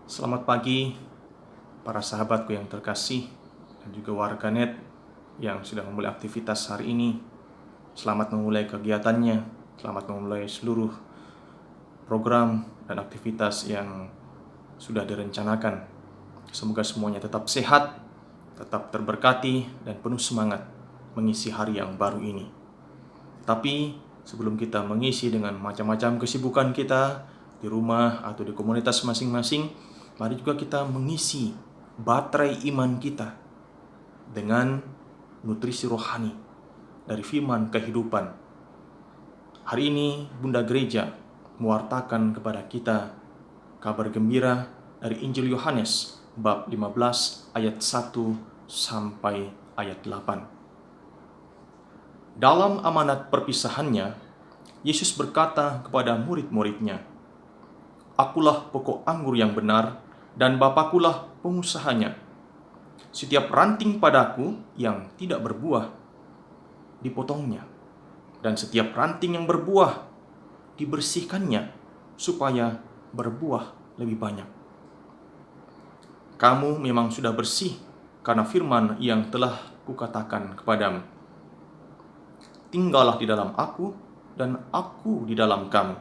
Selamat pagi para sahabatku yang terkasih dan juga warganet yang sudah memulai aktivitas hari ini. Selamat memulai kegiatannya, selamat memulai seluruh program dan aktivitas yang sudah direncanakan. Semoga semuanya tetap sehat, tetap terberkati dan penuh semangat mengisi hari yang baru ini. Tapi sebelum kita mengisi dengan macam-macam kesibukan kita di rumah atau di komunitas masing-masing, mari juga kita mengisi baterai iman kita dengan nutrisi rohani dari firman kehidupan. Hari ini Bunda Gereja mewartakan kepada kita kabar gembira dari Injil Yohanes bab 15 ayat 1 sampai ayat 8. Dalam amanat perpisahannya, Yesus berkata kepada murid-muridnya, "Akulah pokok anggur yang benar, dan Bapakulah pengusahanya. Setiap ranting padaku yang tidak berbuah, dipotongnya. Dan setiap ranting yang berbuah, dibersihkannya, supaya berbuah lebih banyak. Kamu memang sudah bersih, karena firman yang telah kukatakan kepadamu. Tinggallah di dalam aku, dan aku di dalam kamu.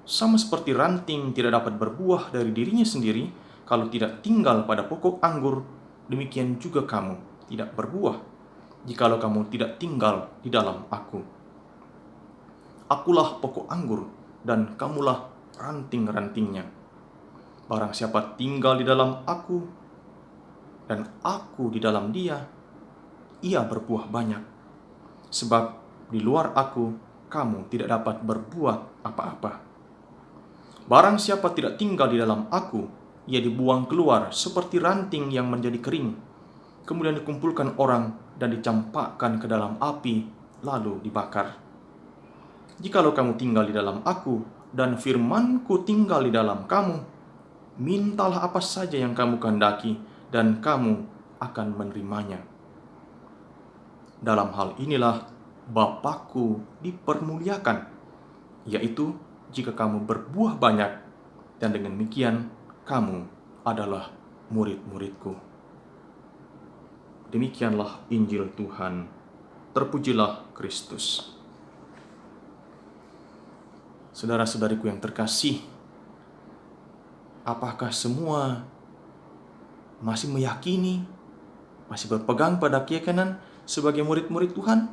Sama seperti ranting tidak dapat berbuah dari dirinya sendiri kalau tidak tinggal pada pokok anggur, demikian juga kamu tidak berbuah jikalau kamu tidak tinggal di dalam aku. Akulah pokok anggur dan kamulah ranting-rantingnya. Barang siapa tinggal di dalam aku dan aku di dalam dia, ia berbuah banyak. Sebab di luar aku kamu tidak dapat berbuat apa-apa. Barang siapa tidak tinggal di dalam aku, ia dibuang keluar seperti ranting yang menjadi kering, kemudian dikumpulkan orang dan dicampakkan ke dalam api, lalu dibakar. Jikalau kamu tinggal di dalam aku, dan firmanku tinggal di dalam kamu, mintalah apa saja yang kamu kehendaki, dan kamu akan menerimanya. Dalam hal inilah Bapakku dipermuliakan, yaitu jika kamu berbuah banyak, dan dengan demikian kamu adalah murid-muridku." Demikianlah Injil Tuhan. Terpujilah Kristus. Saudara-saudariku yang terkasih, apakah semua masih meyakini, masih berpegang pada keyakinan sebagai murid-murid Tuhan,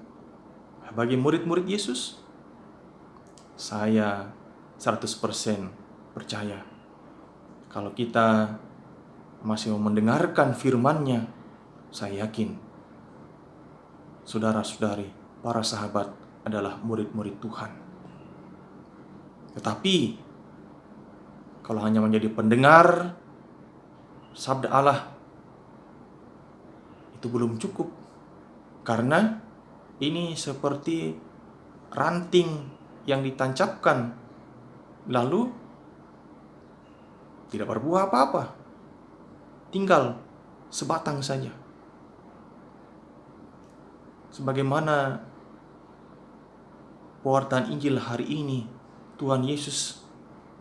sebagai murid-murid Yesus? Saya 100% percaya kalau kita masih mau mendengarkan firman-Nya, saya yakin saudara-saudari, para sahabat adalah murid-murid Tuhan. Tetapi kalau hanya menjadi pendengar sabda Allah, itu belum cukup. Karena ini seperti ranting yang ditancapkan, lalu tidak berbuah apa-apa, tinggal sebatang saja. Sebagaimana pewartaan Injil hari ini, Tuhan Yesus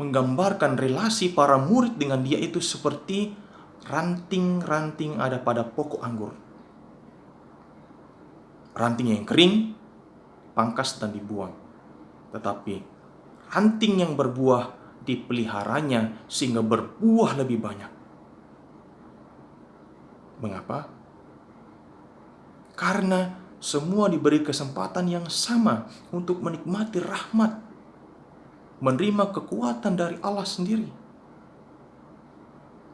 menggambarkan relasi para murid dengan Dia itu seperti ranting-ranting ada pada pokok anggur. Ranting yang kering, pangkas dan dibuang. Tetapi ranting yang berbuah dipeliharanya sehingga berbuah lebih banyak. Mengapa? Karena semua diberi kesempatan yang sama untuk menikmati rahmat, menerima kekuatan dari Allah sendiri.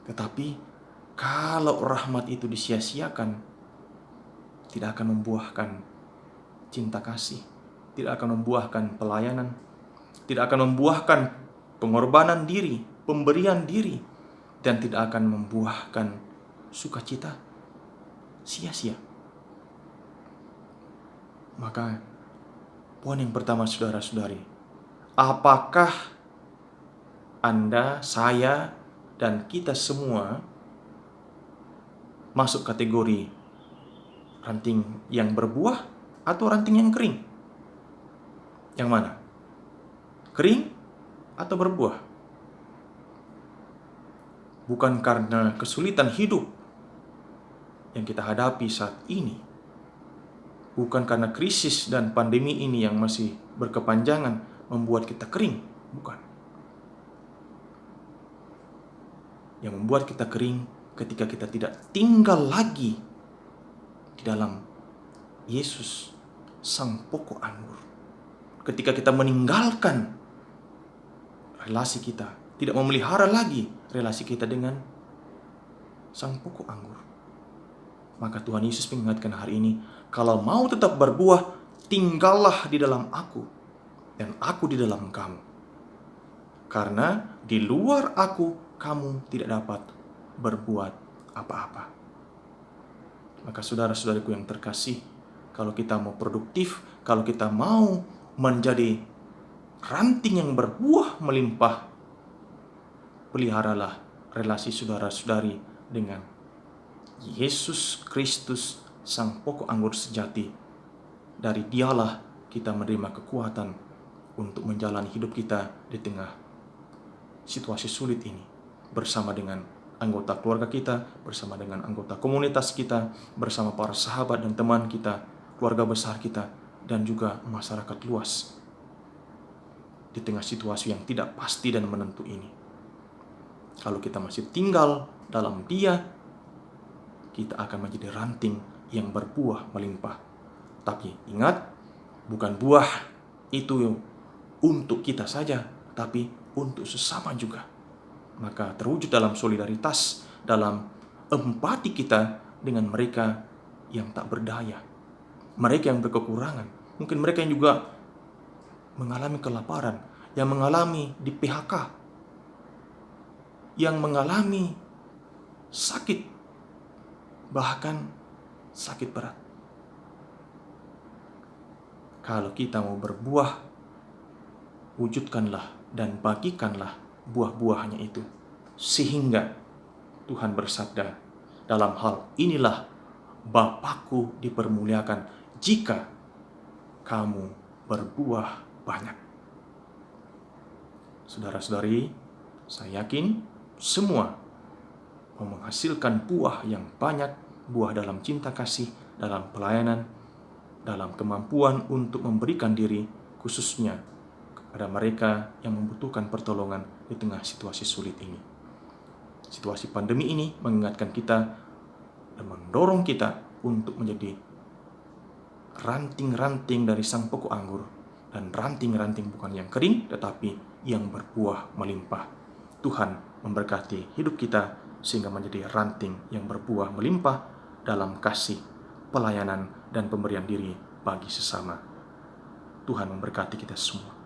Tetapi kalau rahmat itu disia-siakan, tidak akan membuahkan cinta kasih, tidak akan membuahkan pelayanan, tidak akan membuahkan pengorbanan diri, pemberian diri, dan tidak akan membuahkan sukacita. Sia-sia. Maka poin yang pertama, saudara-saudari, apakah Anda, saya, dan kita semua masuk kategori ranting yang berbuah atau ranting yang kering? Yang mana? Kering atau berbuah? bukan karena kesulitan hidup yang kita hadapi saat ini, bukan karena krisis dan pandemi ini yang masih berkepanjangan membuat kita kering, bukan. Yang membuat kita kering ketika kita tidak tinggal lagi di dalam Yesus, sang pokok anggur. Ketika kita meninggalkan relasi kita, tidak memelihara lagi relasi kita dengan sang pokok anggur. Maka Tuhan Yesus mengingatkan hari ini, kalau mau tetap berbuah, tinggallah di dalam aku, dan aku di dalam kamu. Karena di luar aku, kamu tidak dapat berbuat apa-apa. Maka saudara-saudariku yang terkasih, kalau kita mau produktif, kalau kita mau menjadi ranting yang berbuah melimpah, peliharalah relasi saudara-saudari dengan Yesus Kristus, sang pokok anggur sejati. Dari Dialah kita menerima kekuatan untuk menjalani hidup kita di tengah situasi sulit ini, bersama dengan anggota keluarga kita, bersama dengan anggota komunitas kita, bersama para sahabat dan teman kita, keluarga besar kita, dan juga masyarakat luas di tengah situasi yang tidak pasti dan menentu ini. Kalau kita masih tinggal dalam Dia, kita akan menjadi ranting yang berbuah melimpah. Tapi ingat, bukan buah itu untuk kita saja, tapi untuk sesama juga. Maka terwujud dalam solidaritas, dalam empati kita dengan mereka yang tak berdaya, mereka yang berkekurangan, mungkin mereka yang juga mengalami kelaparan, yang mengalami di PHK, yang mengalami sakit, bahkan sakit berat. Kalau kita mau berbuah, wujudkanlah dan bagikanlah buah-buahnya itu. Sehingga Tuhan bersabda, dalam hal inilah Bapakku dipermuliakan jika kamu berbuah banyak. Saudara-saudari, saya yakin semua mau menghasilkan buah yang banyak, buah dalam cinta kasih, dalam pelayanan, dalam kemampuan untuk memberikan diri khususnya kepada mereka yang membutuhkan pertolongan di tengah situasi sulit ini. Situasi pandemi ini mengingatkan kita dan mendorong kita untuk menjadi ranting-ranting dari sang pokok anggur, dan ranting-ranting bukan yang kering tetapi yang berbuah melimpah. Tuhan memberkati hidup kita sehingga menjadi ranting yang berbuah melimpah dalam kasih, pelayanan, dan pemberian diri bagi sesama. Tuhan memberkati kita semua.